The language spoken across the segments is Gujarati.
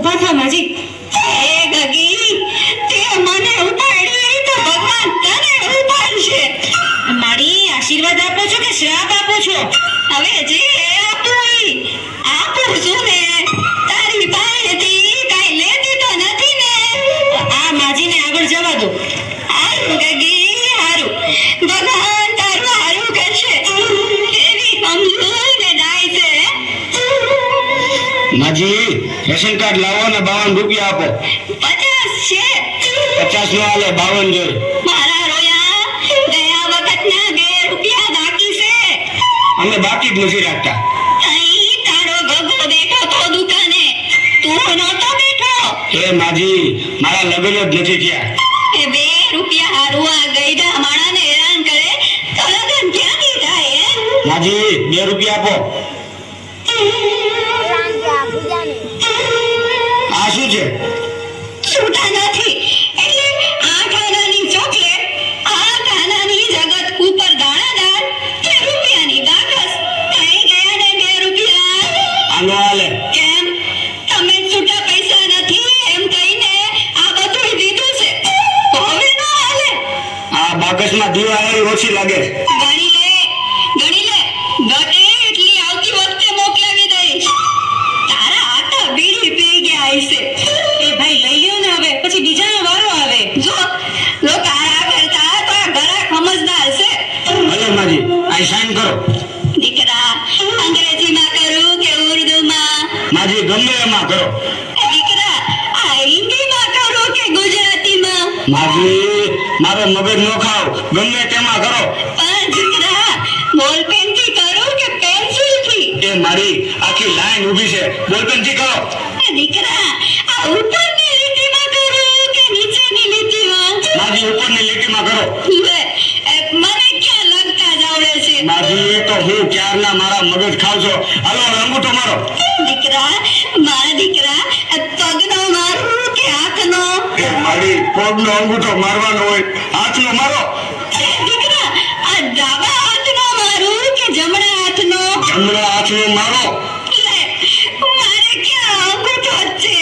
ઊભા થા માજી. એ ગગી, તે મને ઉપાડી તો ભગવાન તને ઉપાડશે. મારી આશીર્વાદ આપો છો કે શ્રાપ આપો છો? હવે જે આપું છું ને, તારી પાસેથી કાંઈ લેતી તો નથી ને. આ માજીને આગળ જવા દો. હારું ગગી, હારું. ભગવાન તારું હારું કરશે. એવી સમજુ ને ડાય છે. માજી રેશન કાર્ડ લાવો ને 52 રૂપિયા આપો. 50 છે. 50 નો હાલે, 52 જોઈએ. મારા રોયા, ગયા વખતના 2 રૂપિયા બાકી છે. અમે બાકી જ નથી રાખતા. અહીં તારો ગગો બેઠો તો દુકાને, તું નહોતો બેઠો. એ માજી, મારા લગ્ન જ નથી થયા. એ 2 રૂપિયા હારું આ ગઈડા માણાને હેરાન કરે તો લગન ક્યાંથી થાય હે? માજી 2 રૂપિયા આપો. આ શું છે? છૂટા નથી એટલે 8 આનાની ચોકલેટ, 8 આનાની જગત ઉપર દાણાદાર, 2 રૂપિયાની બાકસ. થઈ ગયા ને 2 રૂપિયા. આનો હાલે. કેમ? તમે છૂટા પૈસા નથી એમ કહીને આ બધું દીધું છે, તો હવે ન હાલે. આ બાકસમાં દિવાળી ઓછી લાગે. ગણી લે, ઘટે એટલી આવતી વખતે મોકલાવી દઈશ. તારા હાથા બીડી પી ગયા હશે. એ ભાઈ લઈ લ્યો ને, હવે પછી બીજાનો વારો આવે. જો તારા કરતા તો આ ઘરા સમજદાર છે. ભલે માજી, આ સાઈન કરો. દીકરા, અંગ્રેજીમાં કરું કે ઉર્દુમાં? માજી ગમે એમાં કરો. દીકરા, આ હિન્દીમાં કરું કે ગુજરાતીમાં? માજી મારો મગજ નો ખાવ, ગમે તેમાં કરો. પણ દીકરા, બોલપેનથી કરું કે પેન્સિલથી? એ મારી આખી લાઈન ઊભી છે, બોલપેન થી કરો. દીકરા, આ ઉપરની લીટીમાં કરું કે નીચેની લીટીમાં? માજી ઉપરની લીટીમાં કરો. લે, મને ક્યાં લગતા જ આવડે છે. માજી તો હું ક્યારના મારા મગજ ખાવ છો. હાલો અંગૂઠો મારો. દીકરા, મારા દીકરા, પગનો મારું કે હાથનો? એ મારી પગનો અંગૂઠો મારવાનો હોય, હાથનો મારો. દીકરા, આ ડાબા હાથનો મારું કે જમણા હાથનો? જમણા હાથનો મારો. લે, મારે ક્યાં અંગૂઠો જ છે.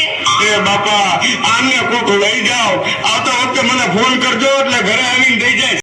એ બાપા, આને કોક લઈ જાઓ. આવતા વખતે મને ફોન કરજો એટલે ઘરે આવીને દઈ જાય.